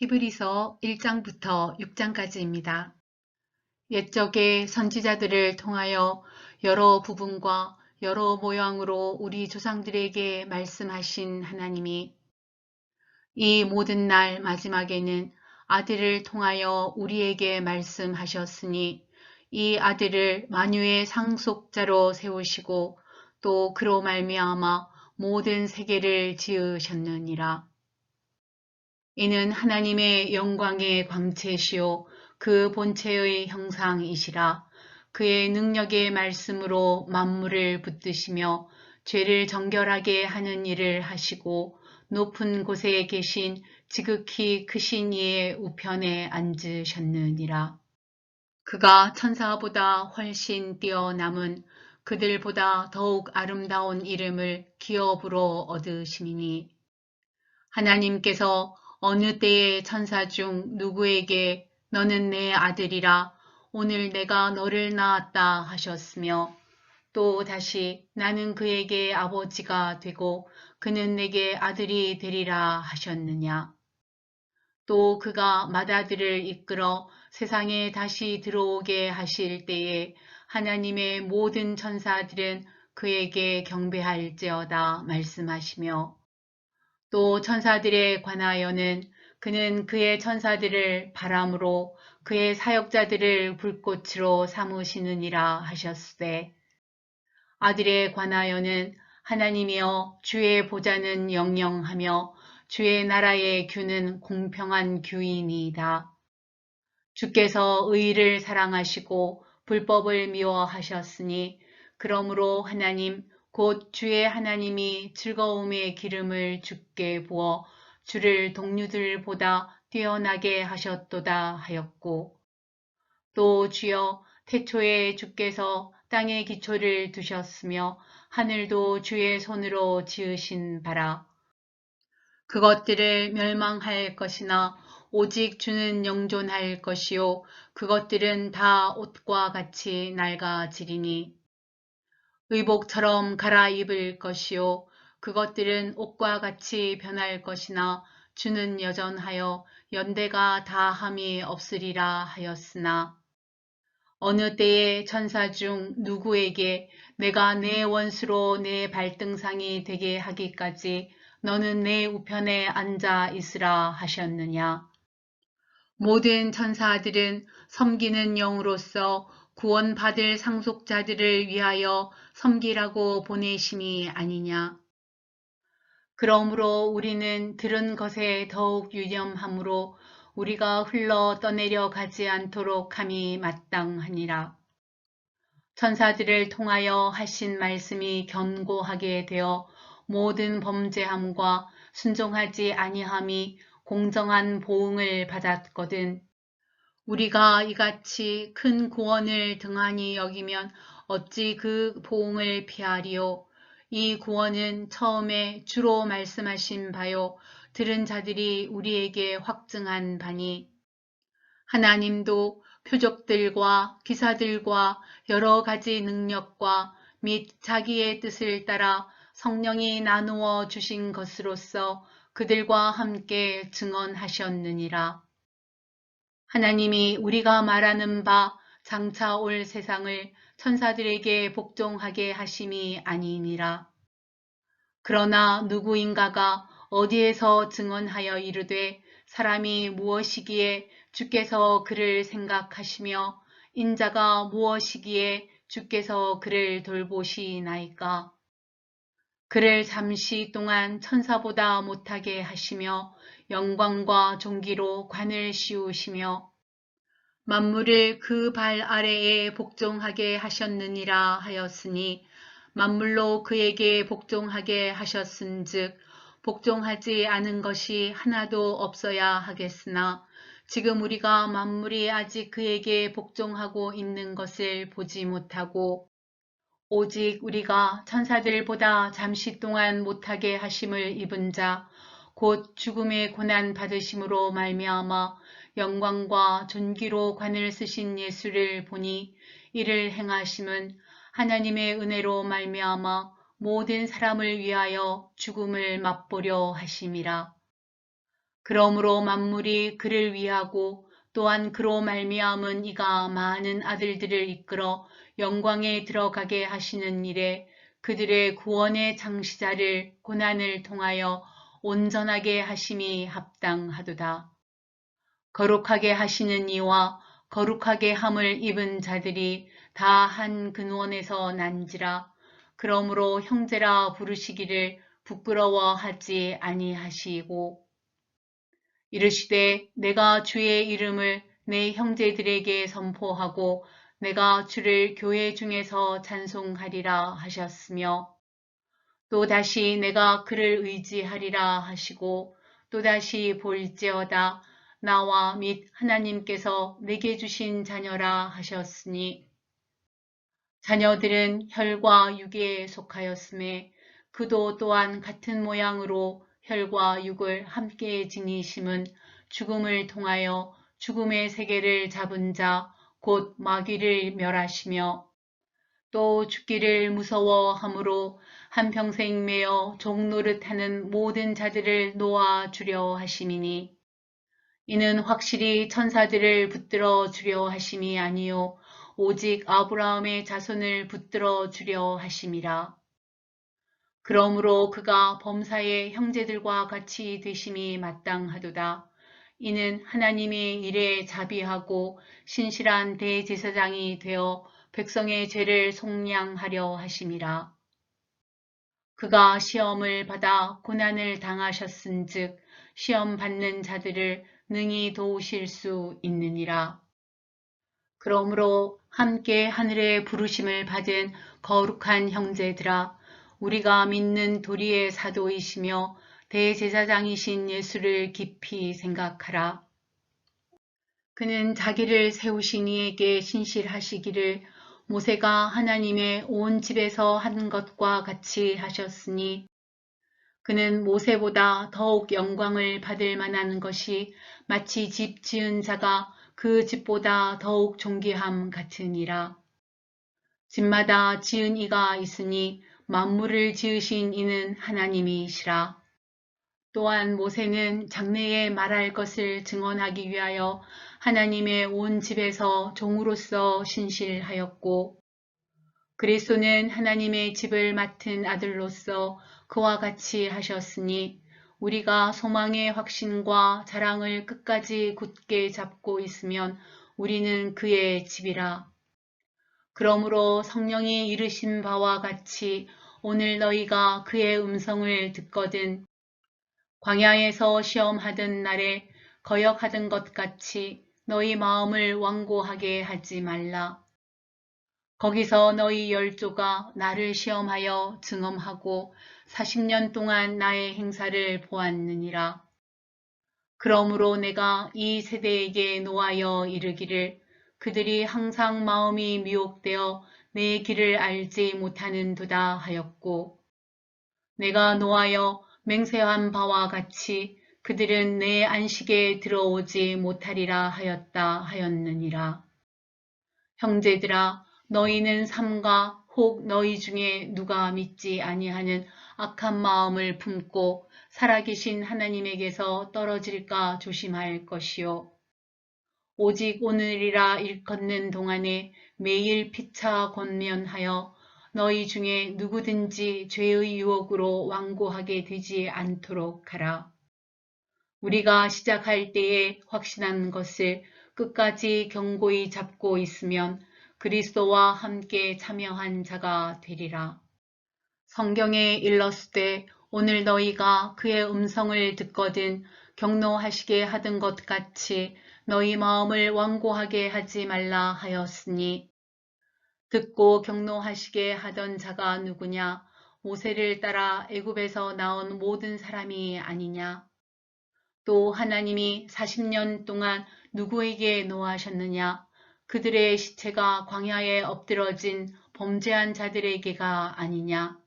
히브리서 1장부터 6장까지입니다. 옛적의 선지자들을 통하여 여러 부분과 여러 모양으로 우리 조상들에게 말씀하신 하나님이 이 모든 날 마지막에는 아들을 통하여 우리에게 말씀하셨으니 이 아들을 만유의 상속자로 세우시고 또 그로 말미암아 모든 세계를 지으셨느니라. 이는 하나님의 영광의 광채시요 그 본체의 형상이시라. 그의 능력의 말씀으로 만물을 붙드시며 죄를 정결하게 하는 일을 하시고 높은 곳에 계신 지극히 크신 이의 우편에 앉으셨느니라. 그가 천사보다 훨씬 뛰어남은 그들보다 더욱 아름다운 이름을 기업으로 얻으시니 하나님께서 어느 때의 천사 중 누구에게 너는 내 아들이라 오늘 내가 너를 낳았다 하셨으며 또 다시 나는 그에게 아버지가 되고 그는 내게 아들이 되리라 하셨느냐. 또 그가 맏아들을 이끌어 세상에 다시 들어오게 하실 때에 하나님의 모든 천사들은 그에게 경배할지어다 말씀하시며 또 천사들에 관하여는 그는 그의 천사들을 바람으로 그의 사역자들을 불꽃으로 삼으시느니라 하셨으되 아들에 관하여는 하나님이여 주의 보좌는 영영하며 주의 나라의 규는 공평한 규이니이다. 주께서 의를 사랑하시고 불법을 미워하셨으니 그러므로 하나님 곧 주의 하나님이 즐거움의 기름을 주께 부어 주를 동류들보다 뛰어나게 하셨도다 하였고 또 주여 태초에 주께서 땅의 기초를 두셨으며 하늘도 주의 손으로 지으신 바라 그것들을 멸망할 것이나 오직 주는 영존할 것이요 그것들은 다 옷과 같이 낡아지리니 의복처럼 갈아입을 것이요 그것들은 옷과 같이 변할 것이나 주는 여전하여 연대가 다함이 없으리라 하였으나 어느 때에 천사 중 누구에게 내가 내 원수로 내 발등상이 되게 하기까지 너는 내 우편에 앉아 있으라 하셨느냐. 모든 천사들은 섬기는 영으로서 구원받을 상속자들을 위하여 섬기라고 보내심이 아니냐. 그러므로 우리는 들은 것에 더욱 유념함으로 우리가 흘러 떠내려 가지 않도록 함이 마땅하니라. 천사들을 통하여 하신 말씀이 견고하게 되어 모든 범죄함과 순종하지 아니함이 공정한 보응을 받았거든. 우리가 이같이 큰 구원을 등한히 여기면 어찌 그 보응을 피하리요. 이 구원은 처음에 주로 말씀하신 바요. 들은 자들이 우리에게 확증한 바니 하나님도 표적들과 기사들과 여러 가지 능력과 및 자기의 뜻을 따라 성령이 나누어 주신 것으로서 그들과 함께 증언하셨느니라. 하나님이 우리가 말하는 바 장차 올 세상을 천사들에게 복종하게 하심이 아니니라. 그러나 누구인가가 어디에서 증언하여 이르되 사람이 무엇이기에 주께서 그를 생각하시며 인자가 무엇이기에 주께서 그를 돌보시나이까. 그를 잠시 동안 천사보다 못하게 하시며 영광과 존귀로 관을 씌우시며 만물을 그 발 아래에 복종하게 하셨느니라 하였으니 만물로 그에게 복종하게 하셨은즉 복종하지 않은 것이 하나도 없어야 하겠으나 지금 우리가 만물이 아직 그에게 복종하고 있는 것을 보지 못하고 오직 우리가 천사들보다 잠시 동안 못하게 하심을 입은 자 곧 죽음의 고난 받으심으로 말미암아 영광과 존귀로 관을 쓰신 예수를 보니 이를 행하심은 하나님의 은혜로 말미암아 모든 사람을 위하여 죽음을 맛보려 하심이라. 그러므로 만물이 그를 위하고 또한 그로 말미암은 이가 많은 아들들을 이끌어 영광에 들어가게 하시는 일에 그들의 구원의 창시자를 고난을 통하여 온전하게 하심이 합당하도다. 거룩하게 하시는 이와 거룩하게 함을 입은 자들이 다 한 근원에서 난지라. 그러므로 형제라 부르시기를 부끄러워하지 아니하시고 이르시되 내가 주의 이름을 내 형제들에게 선포하고 내가 주를 교회 중에서 찬송하리라 하셨으며 또다시 내가 그를 의지하리라 하시고 또다시 볼지어다 나와 및 하나님께서 내게 주신 자녀라 하셨으니 자녀들은 혈과 육에 속하였음에 그도 또한 같은 모양으로 혈과 육을 함께 지니심은 죽음을 통하여 죽음의 세계를 잡은 자 곧 마귀를 멸하시며 또 죽기를 무서워함으로 한평생 매어 종노릇하는 모든 자들을 놓아 주려 하심이니 이는 확실히 천사들을 붙들어 주려 하심이 아니요 오직 아브라함의 자손을 붙들어 주려 하심이라. 그러므로 그가 범사의 형제들과 같이 되심이 마땅하도다. 이는 하나님의 일에 자비하고 신실한 대제사장이 되어 백성의 죄를 속량하려 하심이라. 그가 시험을 받아 고난을 당하셨은즉 시험 받는 자들을 능히 도우실 수 있느니라. 그러므로 함께 하늘의 부르심을 받은 거룩한 형제들아, 우리가 믿는 도리의 사도이시며 대제사장이신 예수를 깊이 생각하라. 그는 자기를 세우신 이에게 신실하시기를 모세가 하나님의 온 집에서 한 것과 같이 하셨으니 그는 모세보다 더욱 영광을 받을 만한 것이 마치 집 지은 자가 그 집보다 더욱 존귀함 같으니라. 집마다 지은 이가 있으니 만물을 지으신 이는 하나님이시라. 또한 모세는 장래에 말할 것을 증언하기 위하여 하나님의 온 집에서 종으로서 신실하였고 그리스도는 하나님의 집을 맡은 아들로서 그와 같이 하셨으니 우리가 소망의 확신과 자랑을 끝까지 굳게 잡고 있으면 우리는 그의 집이라. 그러므로 성령이 이르신 바와 같이 오늘 너희가 그의 음성을 듣거든 광야에서 시험하던 날에 거역하던 것 같이 너희 마음을 완고하게 하지 말라. 거기서 너희 열조가 나를 시험하여 증언하고 40년 동안 나의 행사를 보았느니라. 그러므로 내가 이 세대에게 노하여 이르기를 그들이 항상 마음이 미혹되어 내 길을 알지 못하는 도다 하였고 내가 노하여 맹세한 바와 같이 그들은 내 안식에 들어오지 못하리라 하였다 하였느니라. 형제들아 너희는 삼가 혹 너희 중에 누가 믿지 아니하는 악한 마음을 품고 살아계신 하나님에게서 떨어질까 조심할 것이요. 오직 오늘이라 일컫는 동안에 매일 피차 권면하여 너희 중에 누구든지 죄의 유혹으로 완고하게 되지 않도록 하라. 우리가 시작할 때에 확신한 것을 끝까지 견고히 잡고 있으면 그리스도와 함께 참여한 자가 되리라. 성경에 일렀으되 오늘 너희가 그의 음성을 듣거든 경노하시게 하던 것 같이 너희 마음을 완고하게 하지 말라 하였으니 듣고 경노하시게 하던 자가 누구냐? 모세를 따라 애굽에서 나온 모든 사람이 아니냐? 또 하나님이 40년 동안 누구에게 노하셨느냐? 그들의 시체가 광야에 엎드러진 범죄한 자들에게가 아니냐?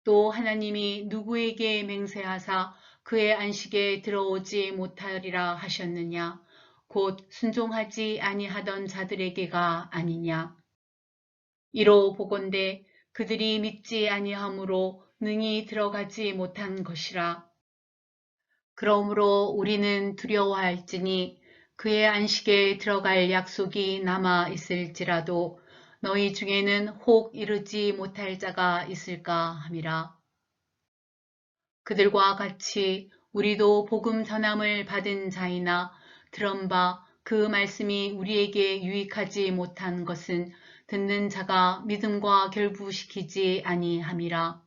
또 하나님이 누구에게 맹세하사 그의 안식에 들어오지 못하리라 하셨느냐? 곧 순종하지 아니하던 자들에게가 아니냐? 이로 보건대 그들이 믿지 아니하므로 능히 들어가지 못한 것이라. 그러므로 우리는 두려워할지니 그의 안식에 들어갈 약속이 남아 있을지라도 너희 중에는 혹 이르지 못할 자가 있을까 함이라. 그들과 같이 우리도 복음 전함을 받은 자이나 들은 바 그 말씀이 우리에게 유익하지 못한 것은 듣는 자가 믿음과 결부시키지 아니함이라.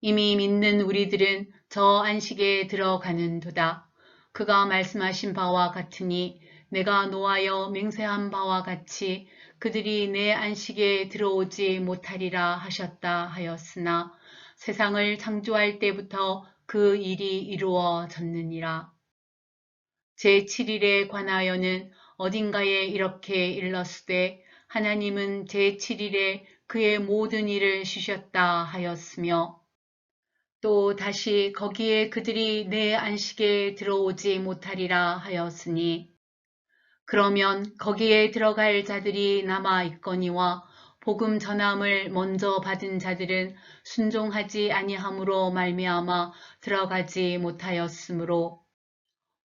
이미 믿는 우리들은 저 안식에 들어가는도다. 그가 말씀하신 바와 같으니 내가 노하여 맹세한 바와 같이 그들이 내 안식에 들어오지 못하리라 하셨다 하였으나 세상을 창조할 때부터 그 일이 이루어졌느니라. 제7일에 관하여는 어딘가에 이렇게 일렀으되 하나님은 제7일에 그의 모든 일을 쉬셨다 하였으며 또 다시 거기에 그들이 내 안식에 들어오지 못하리라 하였으니 그러면 거기에 들어갈 자들이 남아 있거니와 복음 전함을 먼저 받은 자들은 순종하지 아니함으로 말미암아 들어가지 못하였으므로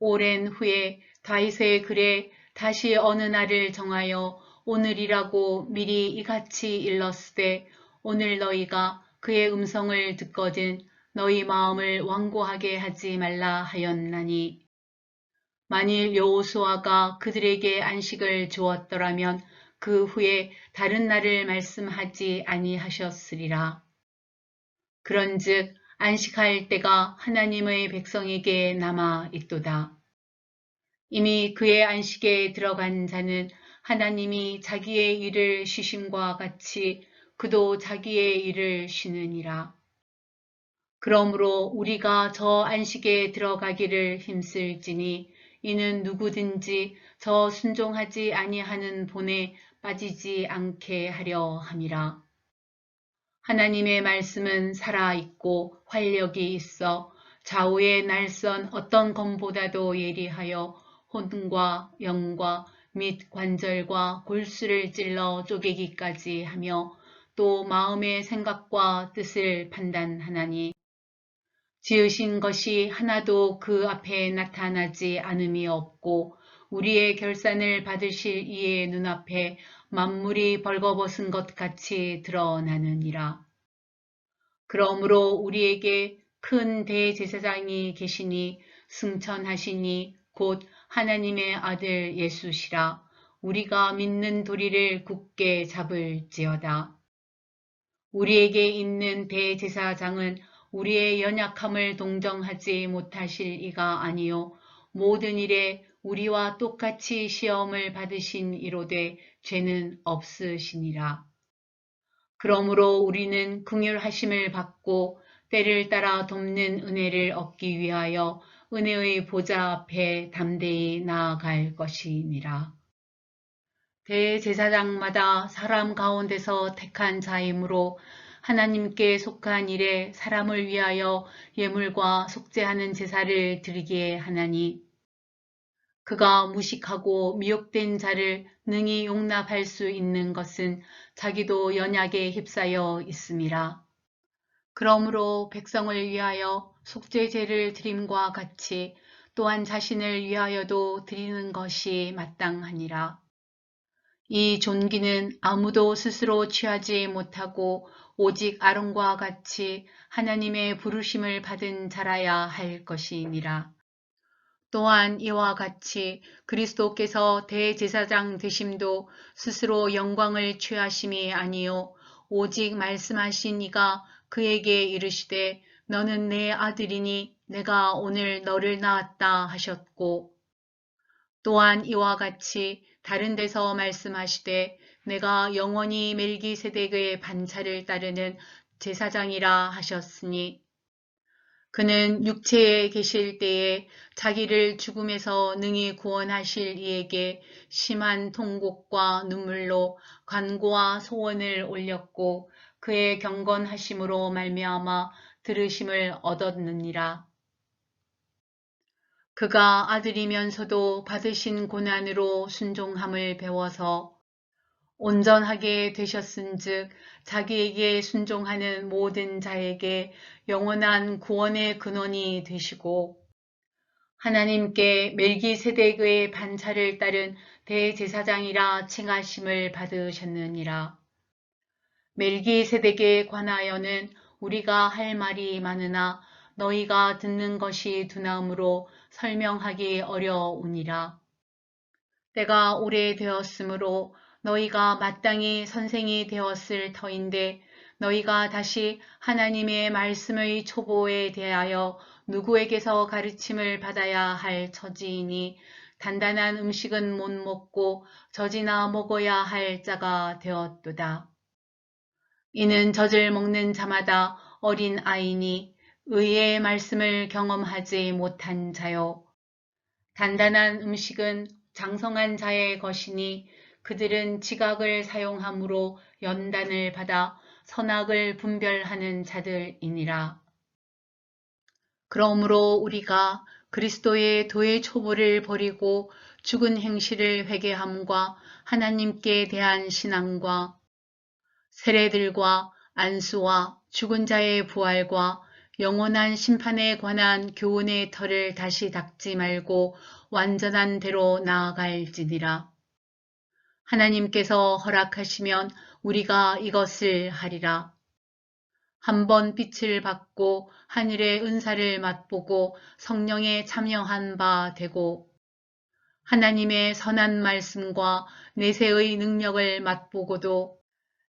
오랜 후에 다윗의 글에 다시 어느 날을 정하여 오늘이라고 미리 이같이 일렀으되 오늘 너희가 그의 음성을 듣거든 너희 마음을 완고하게 하지 말라 하였나니 만일 여호수아가 그들에게 안식을 주었더라면 그 후에 다른 날을 말씀하지 아니하셨으리라. 그런즉 안식할 때가 하나님의 백성에게 남아 있도다. 이미 그의 안식에 들어간 자는 하나님이 자기의 일을 쉬심과 같이 그도 자기의 일을 쉬느니라. 그러므로 우리가 저 안식에 들어가기를 힘쓸지니 이는 누구든지 저 순종하지 아니하는 본에 빠지지 않게 하려 함이라. 하나님의 말씀은 살아있고 활력이 있어 좌우의 날선 어떤 검보다도 예리하여 혼과 영과 및 관절과 골수를 찔러 쪼개기까지 하며 또 마음의 생각과 뜻을 판단하나니 지으신 것이 하나도 그 앞에 나타나지 않음이 없고 우리의 결산을 받으실 이의 눈앞에 만물이 벌거벗은 것 같이 드러나느니라. 그러므로 우리에게 큰 대제사장이 계시니 승천하시니 곧 하나님의 아들 예수시라. 우리가 믿는 도리를 굳게 잡을지어다. 우리에게 있는 대제사장은 우리의 연약함을 동정하지 못하실 이가 아니요 모든 일에 우리와 똑같이 시험을 받으신 이로되 죄는 없으시니라. 그러므로 우리는 긍휼하심을 받고 때를 따라 돕는 은혜를 얻기 위하여 은혜의 보좌 앞에 담대히 나아갈 것이니라. 대제사장마다 사람 가운데서 택한 자이므로 하나님께 속한 일에 사람을 위하여 예물과 속죄하는 제사를 드리게 하나니 그가 무식하고 미혹된 자를 능히 용납할 수 있는 것은 자기도 연약에 휩싸여 있음이라. 그러므로 백성을 위하여 속죄제를 드림과 같이 또한 자신을 위하여도 드리는 것이 마땅하니라. 이 존귀는 아무도 스스로 취하지 못하고 오직 아론과 같이 하나님의 부르심을 받은 자라야 할 것이니라. 또한 이와 같이 그리스도께서 대제사장 되심도 스스로 영광을 취하심이 아니요 오직 말씀하신 이가 그에게 이르시되 너는 내 아들이니 내가 오늘 너를 낳았다 하셨고 또한 이와 같이 다른 데서 말씀하시되 내가 영원히 멜기세덱의 반차를 따르는 제사장이라 하셨으니 그는 육체에 계실 때에 자기를 죽음에서 능히 구원하실 이에게 심한 통곡과 눈물로 간구와 소원을 올렸고 그의 경건하심으로 말미암아 들으심을 얻었느니라. 그가 아들이면서도 받으신 고난으로 순종함을 배워서 온전하게 되셨은즉 자기에게 순종하는 모든 자에게 영원한 구원의 근원이 되시고 하나님께 멜기세덱의 반차를 따른 대제사장이라 칭하심을 받으셨느니라. 멜기세덱에 관하여는 우리가 할 말이 많으나 너희가 듣는 것이 두나무로 설명하기 어려우니라. 때가 오래되었으므로 너희가 마땅히 선생이 되었을 터인데 너희가 다시 하나님의 말씀의 초보에 대하여 누구에게서 가르침을 받아야 할 처지이니 단단한 음식은 못 먹고 젖이나 먹어야 할 자가 되었도다. 이는 젖을 먹는 자마다 어린 아이니 의의 말씀을 경험하지 못한 자요. 단단한 음식은 장성한 자의 것이니 그들은 지각을 사용함으로 연단을 받아 선악을 분별하는 자들이니라. 그러므로 우리가 그리스도의 도의 초보를 버리고 죽은 행실을 회개함과 하나님께 대한 신앙과 세례들과 안수와 죽은 자의 부활과 영원한 심판에 관한 교훈의 털을 다시 닦지 말고 완전한 대로 나아갈지니라. 하나님께서 허락하시면 우리가 이것을 하리라. 한번 빛을 받고 하늘의 은사를 맛보고 성령에 참여한 바 되고 하나님의 선한 말씀과 내세의 능력을 맛보고도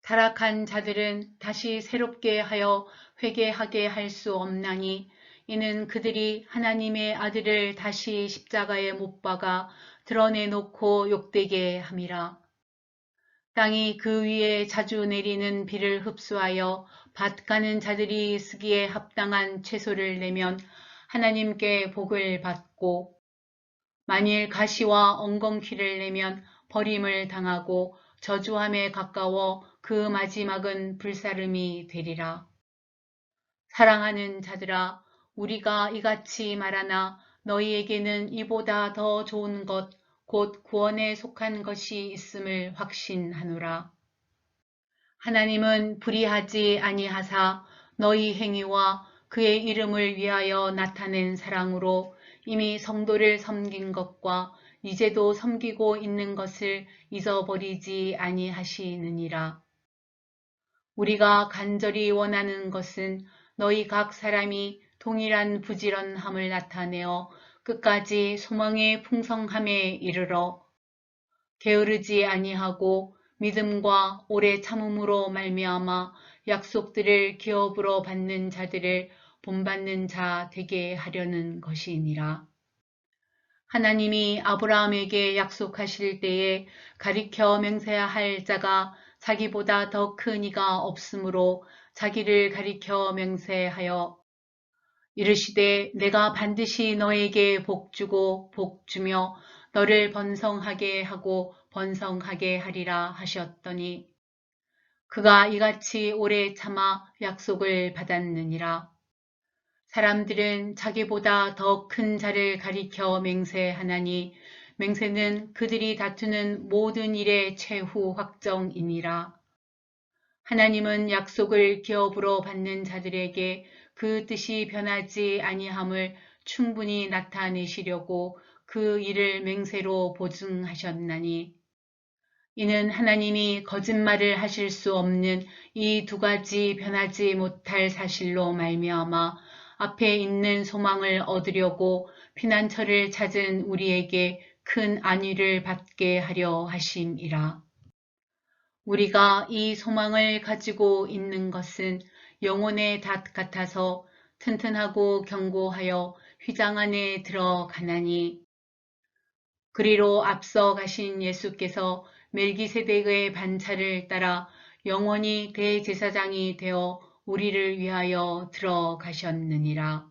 타락한 자들은 다시 새롭게 하여 회개하게 할 수 없나니 이는 그들이 하나님의 아들을 다시 십자가에 못 박아 드러내놓고 욕되게 함이라. 땅이 그 위에 자주 내리는 비를 흡수하여 밭 가는 자들이 쓰기에 합당한 채소를 내면 하나님께 복을 받고 만일 가시와 엉겅퀴를 내면 버림을 당하고 저주함에 가까워 그 마지막은 불사름이 되리라. 사랑하는 자들아, 우리가 이같이 말하나 너희에게는 이보다 더 좋은 것, 곧 구원에 속한 것이 있음을 확신하노라. 하나님은 불의하지 아니하사 너희 행위와 그의 이름을 위하여 나타낸 사랑으로 이미 성도를 섬긴 것과 이제도 섬기고 있는 것을 잊어버리지 아니하시느니라. 우리가 간절히 원하는 것은 너희 각 사람이 동일한 부지런함을 나타내어 끝까지 소망의 풍성함에 이르러 게으르지 아니하고 믿음과 오래 참음으로 말미암아 약속들을 기업으로 받는 자들을 본받는 자 되게 하려는 것이니라. 하나님이 아브라함에게 약속하실 때에 가리켜 맹세해야 할 자가 자기보다 더 큰 이가 없으므로 자기를 가리켜 맹세하여 이르시되 내가 반드시 너에게 복주고 복주며 너를 번성하게 하고 번성하게 하리라 하셨더니 그가 이같이 오래 참아 약속을 받았느니라. 사람들은 자기보다 더 큰 자를 가리켜 맹세하나니 맹세는 그들이 다투는 모든 일의 최후 확정이니라. 하나님은 약속을 기업으로 받는 자들에게 그 뜻이 변하지 아니함을 충분히 나타내시려고 그 일을 맹세로 보증하셨나니 이는 하나님이 거짓말을 하실 수 없는 이 두 가지 변하지 못할 사실로 말미암아 앞에 있는 소망을 얻으려고 피난처를 찾은 우리에게 큰 안위를 받게 하려 하심이라. 우리가 이 소망을 가지고 있는 것은 영혼의 닷 같아서 튼튼하고 견고하여 휘장 안에 들어가나니 그리로 앞서 가신 예수께서 멜기세덱의 반차를 따라 영원히 대제사장이 되어 우리를 위하여 들어가셨느니라.